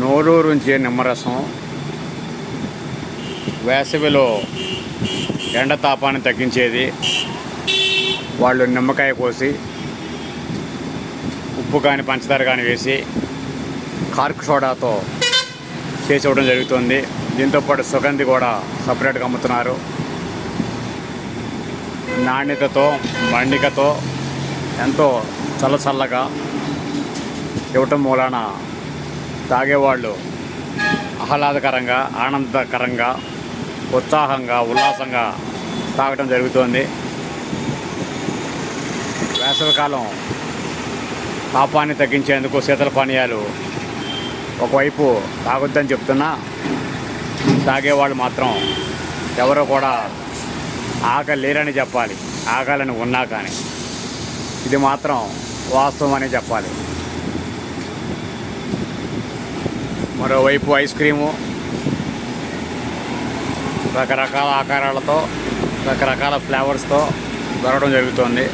నోరూరుంచే నిమ్మరసం వేసవిలో ఎండ తాపాన్ని తగ్గించేది. వాళ్ళు నిమ్మకాయ కోసి ఉప్పు కానీ పంచదార కానీ వేసి కార్క్ సోడాతో చేసి ఇవ్వడం జరుగుతుంది. దీంతోపాటు సుగంధి కూడా సపరేట్గా అమ్ముతున్నారు. నాణ్యతతో మన్నికతో ఎంతో చల్లచల్లగా ఇవ్వటం మూలాన తాగేవాళ్ళు ఆహ్లాదకరంగా, ఆనందకరంగా, ఉత్సాహంగా, ఉల్లాసంగా తాగటం జరుగుతుంది. వేసవికాలం తాపాన్ని తగ్గించేందుకు శీతల పానీయాలు ఒకవైపు తాగొద్దని చెప్తున్నా, తాగేవాళ్ళు మాత్రం ఎవరో కూడా ఆకలి లేరని చెప్పాలి, ఆకలిని ఉన్నా కానీ. ఇది మాత్రం వాస్తవం అని చెప్పాలి. మరోవైపు ఐస్ క్రీము రకరకాల ఆకారాలతో, రకరకాల ఫ్లేవర్స్తో దొరకడం జరుగుతుంది.